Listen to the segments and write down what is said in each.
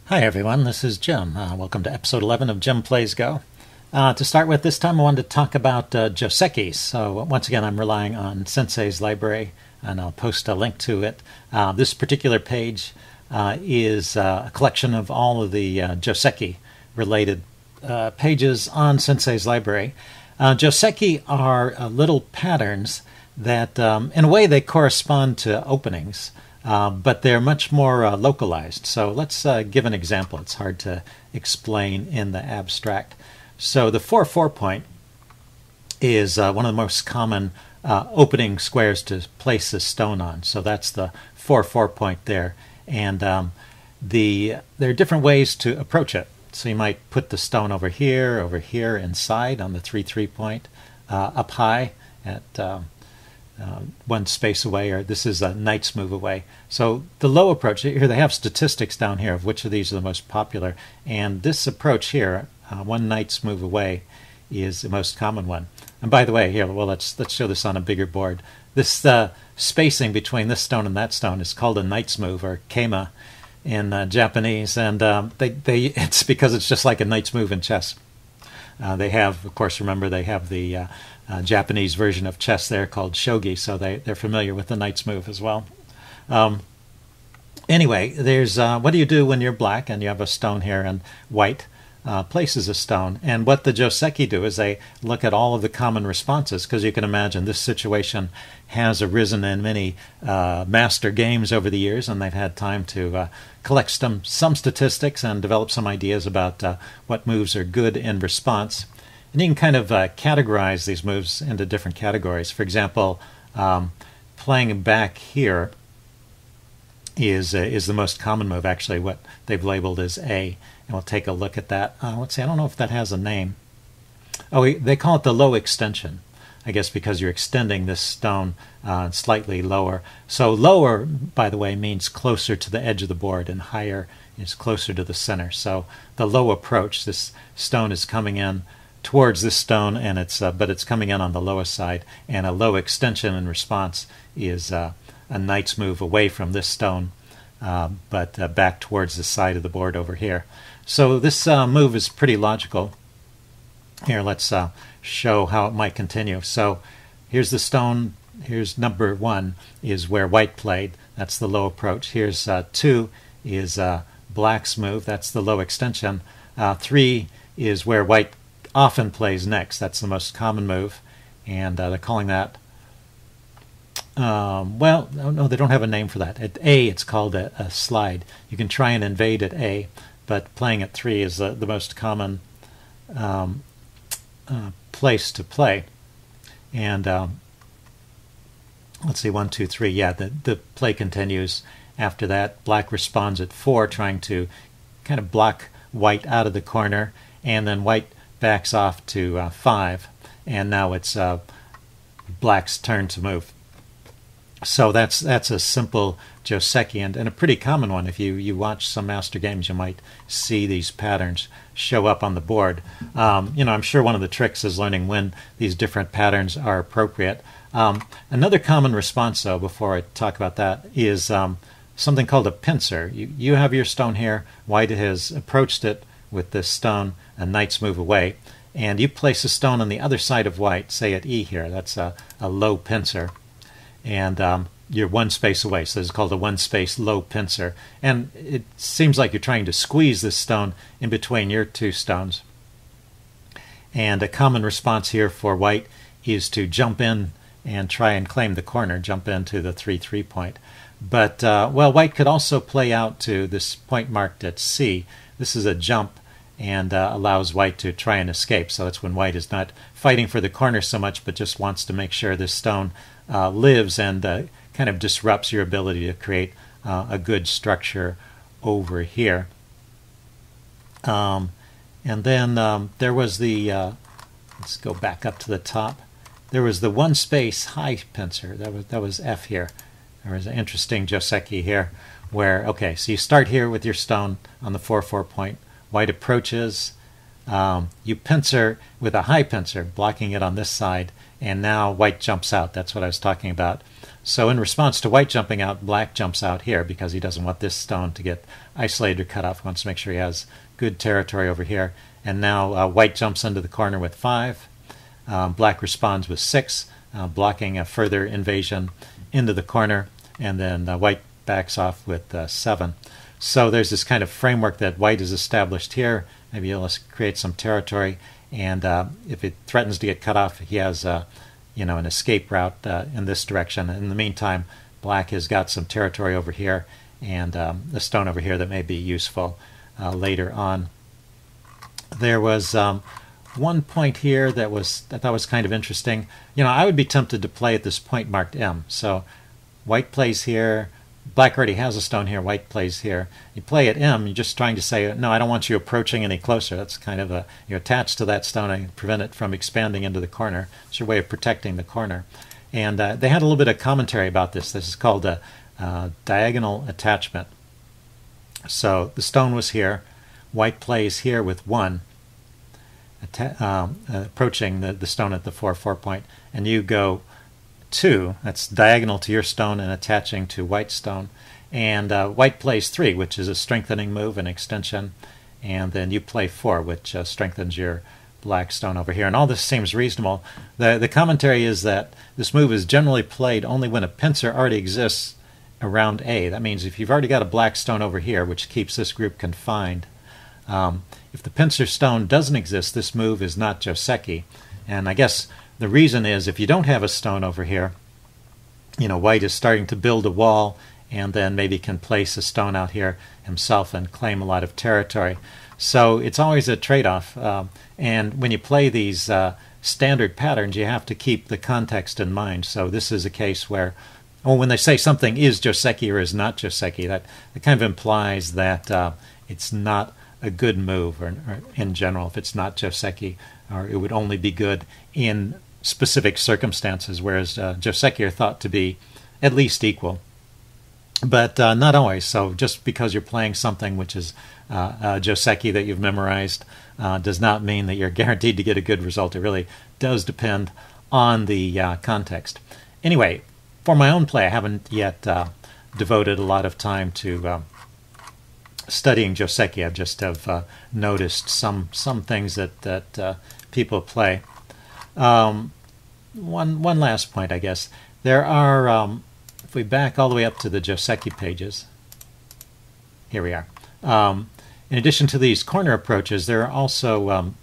Hi everyone, this is Jim. Welcome to episode 11 of Jim Plays Go. To start with, this time I wanted to talk about Joseki. So once again, I'm relying on Sensei's library, and I'll post a link to it. This particular page is a collection of all of the Joseki-related pages on Sensei's library. Joseki are little patterns that, in a way, they correspond to openings. But they're much more localized. So let's give an example. It's hard to explain in the abstract. So the 4-4 point is one of the most common opening squares to place a stone on. So that's the 4-4 point there. And there are different ways to approach it. So you might put the stone over here, inside on the 3-3 point, up high at one space away, or this is a knight's move away. So the low approach, here they have statistics down here of which of these are the most popular, and this approach here, one knight's move away, is the most common one. And by the way, here, well, let's show this on a bigger board. This spacing between this stone and that stone is called a knight's move, or kema in Japanese, and it's because it's just like a knight's move in chess. They have, of course, remember they have the Japanese version of chess there called shogi, so they're familiar with the knight's move as well. Anyway, there's what do you do when you're black and you have a stone here and white places a stone? And what the Joseki do is they look at all of the common responses, because you can imagine this situation has arisen in many master games over the years, and they've had time to collect some statistics and develop some ideas about what moves are good in response. And you can kind of categorize these moves into different categories. For example, playing back here is the most common move, actually, what they've labeled as A. And we'll take a look at that. Let's see, I don't know if that has a name. Oh, they call it the low extension, I guess because you're extending this stone slightly lower. So lower, by the way, means closer to the edge of the board, and higher is closer to the center. So the low approach, this stone is coming in towards this stone, and but it's coming in on the lowest side, and a low extension in response is a knight's move away from this stone, but back towards the side of the board over here. So this move is pretty logical. Here, let's show how it might continue. So here's the stone. Here's number 1 is where white played. That's the low approach. Here's 2 is black's move. That's the low extension. 3 is where white often plays next. That's the most common move, and they're calling that well, no, they don't have a name for that. At A, it's called a slide. You can try and invade at A, but playing at 3 is the most common place to play. And let's see, 1, 2, 3. Yeah, the play continues after that. Black responds at 4, trying to kind of block white out of the corner, and then white backs off to 5, and now it's black's turn to move. So that's a simple Joseki, and a pretty common one. If you watch some master games, you might see these patterns show up on the board. I'm sure one of the tricks is learning when these different patterns are appropriate. Another common response, though, before I talk about that, is something called a pincer. You have your stone here. White has approached it with this stone, a knight's move away, and you place a stone on the other side of white, say at E here. That's a low pincer, and you're one space away, so it's called a one-space low pincer. And it seems like you're trying to squeeze this stone in between your two stones. And a common response here for white is to jump in and try and claim the corner, jump into the 3-3 point. But, well, white could also play out to this point marked at C. This is a jump, and allows white to try and escape. So that's when white is not fighting for the corner so much, but just wants to make sure this stone lives and kind of disrupts your ability to create a good structure over here. And then there was the, let's go back up to the top. There was the one space high pincer. That was F here. There was an interesting Joseki here where, okay, so you start here with your stone on the 4-4 point. White approaches. You pincer with a high pincer, blocking it on this side, and now white jumps out. That's what I was talking about. So in response to white jumping out, black jumps out here because he doesn't want this stone to get isolated or cut off. He wants to make sure he has good territory over here. And now white jumps into the corner with 5. Black responds with 6, blocking a further invasion into the corner. And then white backs off with 7. So there's this kind of framework that white has established here. Maybe he'll create some territory. And if it threatens to get cut off, he has an escape route in this direction. In the meantime, black has got some territory over here and a stone over here that may be useful later on. There was one point here that I thought was kind of interesting. I would be tempted to play at this point marked M. So white plays here. Black already has a stone here. White plays here. You play at M. You're just trying to say, no, I don't want you approaching any closer. That's kind of you're attached to that stone and prevent it from expanding into the corner. It's your way of protecting the corner. And they had a little bit of commentary about this. This is called a diagonal attachment. So the stone was here. White plays here with 1, approaching the stone at the 4 point, and you go 2, that's diagonal to your stone and attaching to white stone. And white plays 3, which is a strengthening move, an extension. And then you play 4, which strengthens your black stone over here. And all this seems reasonable. The commentary is that this move is generally played only when a pincer already exists around A. That means if you've already got a black stone over here, which keeps this group confined, if the pincer stone doesn't exist, this move is not Joseki. And I guess the reason is if you don't have a stone over here, white is starting to build a wall and then maybe can place a stone out here himself and claim a lot of territory. So it's always a trade-off. And when you play these standard patterns, you have to keep the context in mind. So this is a case where, when they say something is Joseki or is not Joseki, that kind of implies that it's not a good move or in general if it's not Joseki, or it would only be good in specific circumstances, whereas Joseki are thought to be at least equal. But not always. So just because you're playing something which is Joseki that you've memorized does not mean that you're guaranteed to get a good result. It really does depend on the context. Anyway, for my own play, I haven't yet devoted a lot of time to studying Joseki. I just have noticed some things that people play. One last point, I guess. There are, if we back all the way up to the Joseki pages, here we are. In addition to these corner approaches, there are also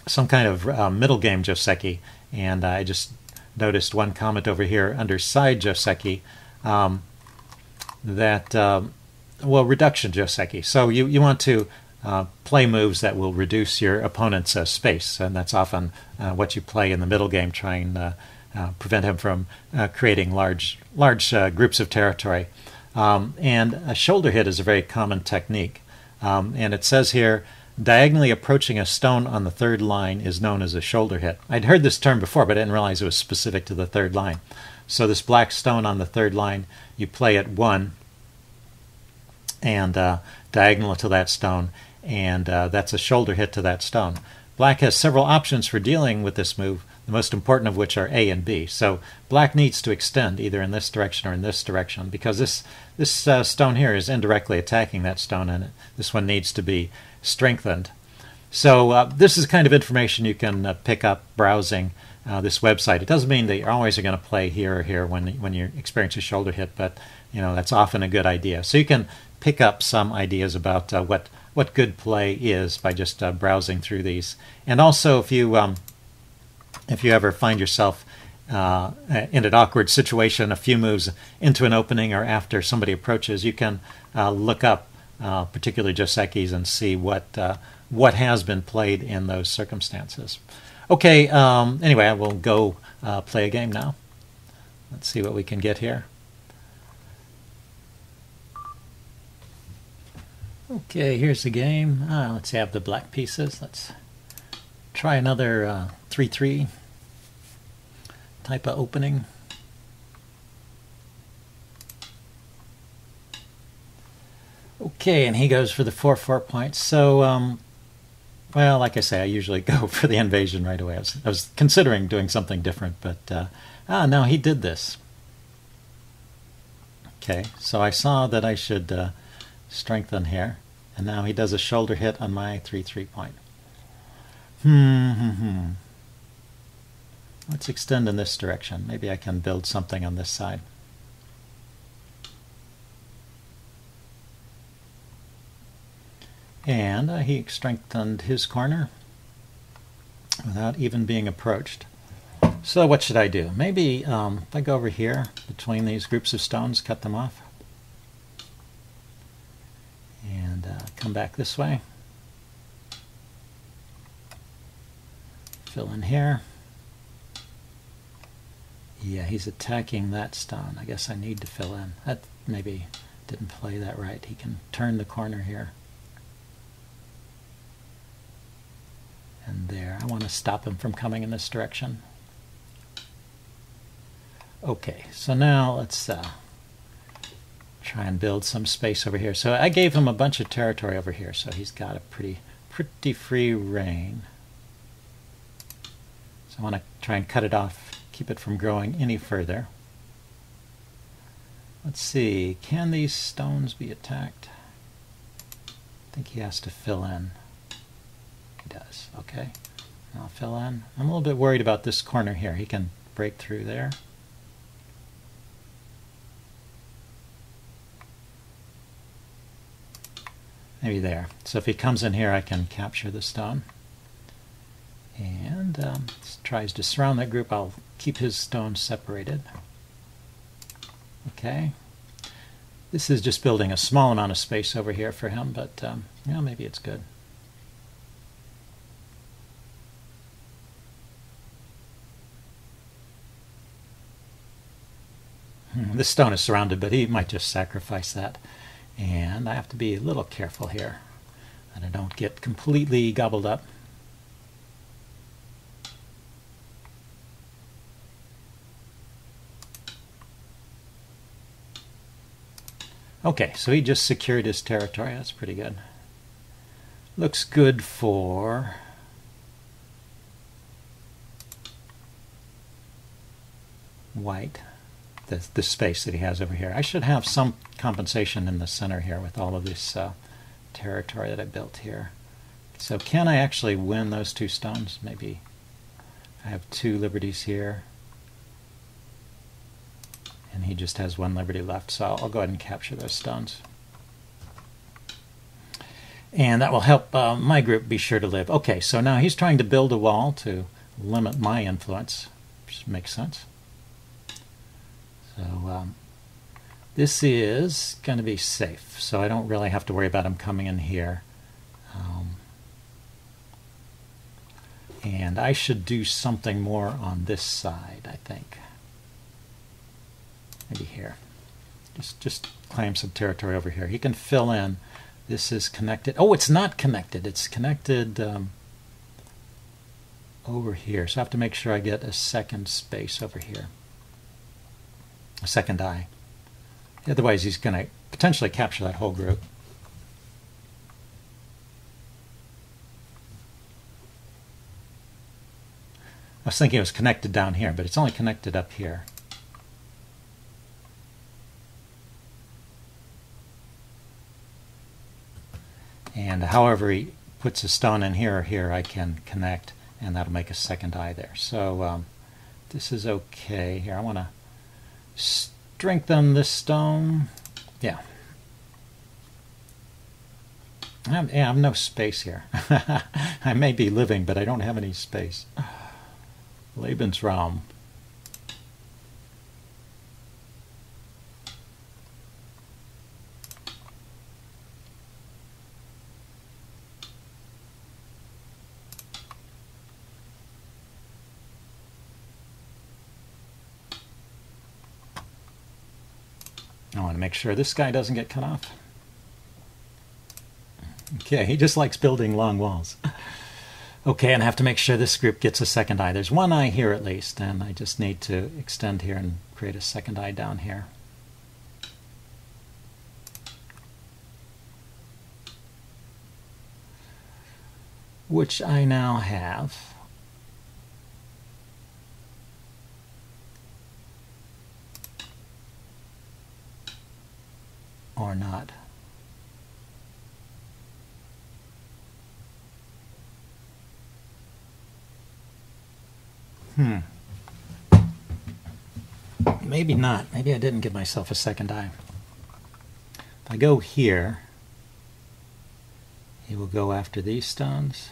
some kind of middle game Joseki, and I just noticed one comment over here under side Joseki that reduction Joseki. So you want to play moves that will reduce your opponent's space, and that's often what you play in the middle game, trying to prevent him from creating large groups of territory. And a shoulder hit is a very common technique. And it says here, diagonally approaching a stone on the third line is known as a shoulder hit. I'd heard this term before, but I didn't realize it was specific to the third line. So this black stone on the third line, you play at 1 and diagonal to that stone, and that's a shoulder hit to that stone. Black has several options for dealing with this move, the most important of which are A and B. So black needs to extend either in this direction or in this direction, because this stone here is indirectly attacking that stone, and this one needs to be strengthened. So this is kind of information you can pick up browsing this website. It doesn't mean that you're always going to play here or here when you experience a shoulder hit, but that's often a good idea. So you can pick up some ideas about what good play is by just browsing through these. And also, if you ever find yourself in an awkward situation, a few moves into an opening or after somebody approaches, you can look up particular Josekis and see what has been played in those circumstances. Okay, anyway, I will go play a game now. Let's see what we can get here. Okay, here's the game. Let's have the black pieces. Let's try another 3-3 type of opening. Okay, and he goes for the 4-4 points. So, well, like I say, I usually go for the invasion right away. I was considering doing something different, but no, he did this. Okay, so I saw that I should strengthen here, and now he does a shoulder hit on my 3-3 point. Let's extend in this direction. Maybe I can build something on this side. And he strengthened his corner without even being approached. So what should I do? Maybe if I go over here between these groups of stones, cut them off, and come back this way. Fill in here. Yeah, he's attacking that stone. I guess I need to fill in. That maybe didn't play that right. He can turn the corner here. And there. I want to stop him from coming in this direction. Okay, so now let's try and build some space over here. So I gave him a bunch of territory over here, so he's got a pretty free reign. So I want to try and cut it off, keep it from growing any further. Let's see, can these stones be attacked? I think he has to fill in. He does, okay. I'll fill in. I'm a little bit worried about this corner here. He can break through there. Maybe there. So if he comes in here, I can capture the stone. And tries to surround that group. I'll keep his stones separated. Okay. This is just building a small amount of space over here for him, but yeah, maybe it's good. This stone is surrounded, but he might just sacrifice that. And I have to be a little careful here that I don't get completely gobbled up. Okay, so he just secured his territory. That's pretty good. Looks good for white. The space that he has over here. I should have some compensation in the center here with all of this territory that I built here. So can I actually win those two stones? Maybe I have 2 liberties here, and he just has 1 liberty left, so I'll go ahead and capture those stones. And that will help my group be sure to live. Okay, so now he's trying to build a wall to limit my influence, which makes sense. So this is going to be safe, so I don't really have to worry about him coming in here. And I should do something more on this side, I think. Maybe here. Just claim some territory over here. He can fill in. This is connected. Oh, it's not connected. It's connected over here. So I have to make sure I get a second space over here. A second eye. Otherwise he's going to potentially capture that whole group. I was thinking it was connected down here, but it's only connected up here. And however he puts a stone in here or here, I can connect, and that'll make a second eye there. So this is okay. Here, I want to strengthen this stone. Yeah. I have no space here. I may be living, but I don't have any space. Lebensraum. I want to make sure this guy doesn't get cut off. Okay, he just likes building long walls. Okay, and I have to make sure this group gets a second eye. There's 1 eye here at least, and I just need to extend here and create a second eye down here. Which I now have. or not. Maybe not. Maybe I didn't give myself a second eye. If I go here, he will go after these stones.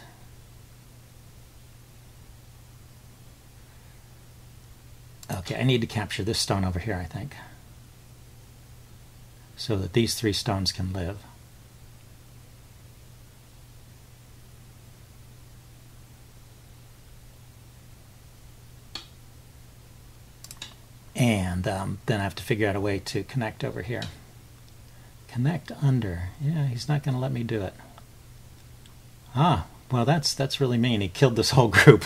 Okay, I need to capture this stone over here, I think, so that these three stones can live. And then I have to figure out a way to connect over here. Connect under. Yeah, he's not going to let me do it. Ah, well, that's really mean. He killed this whole group.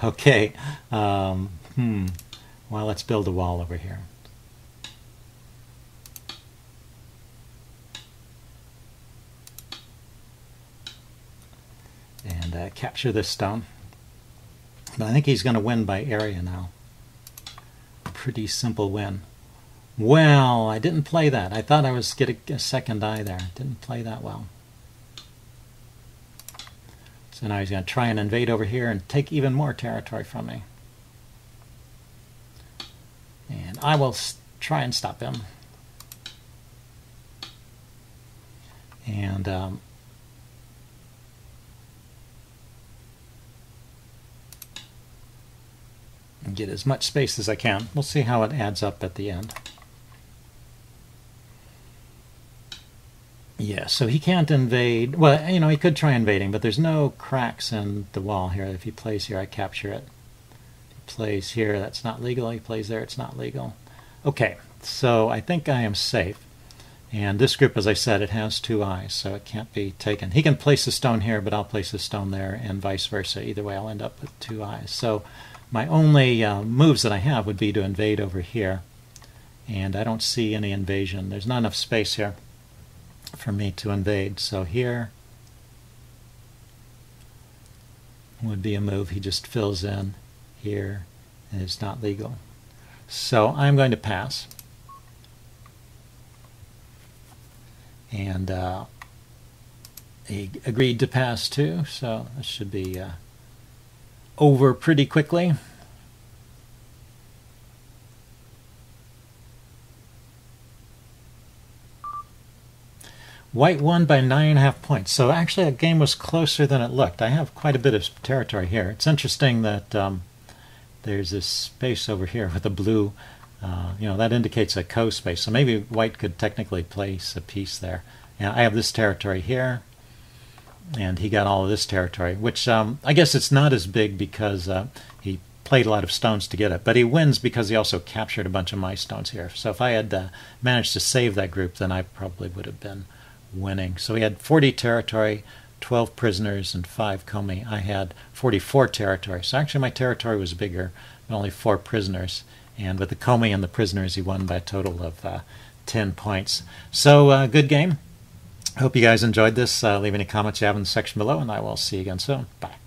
Okay. Well, let's build a wall over here. And capture this stone. But I think he's going to win by area now. Pretty simple win. Well, I didn't play that. I thought I was getting a second eye there. Didn't play that well. So now he's going to try and invade over here and take even more territory from me. And I will try and stop him. And get as much space as I can. We'll see how it adds up at the end. Yeah, so he can't invade. Well, you know, he could try invading, but there's no cracks in the wall here. If he plays here, I capture it. If he plays here, that's not legal. He plays there, it's not legal. Okay, so I think I am safe. And this group, as I said, it has two eyes, so it can't be taken. He can place a stone here, but I'll place a stone there, and vice versa. Either way, I'll end up with two eyes. So my only moves that I have would be to invade over here. And I don't see any invasion. There's not enough space here for me to invade. So here would be a move. He just fills in here, and it's not legal. So I'm going to pass. And he agreed to pass too, so this should be over pretty quickly. White won by 9.5 points. So actually that game was closer than it looked. I have quite a bit of territory here. It's interesting that there's this space over here with a blue, you know, that indicates a co-space. So maybe white could technically place a piece there. Now I have this territory here, and he got all of this territory, which I guess it's not as big because he played a lot of stones to get it. But he wins because he also captured a bunch of my stones here. So if I had managed to save that group, then I probably would have been winning. So he had 40 territory, 12 prisoners, and 5 komi. I had 44 territory. So actually my territory was bigger, but only 4 prisoners. And with the komi and the prisoners, he won by a total of 10 points. So good game. Hope you guys enjoyed this. Leave any comments you have in the section below, and I will see you again soon. Bye.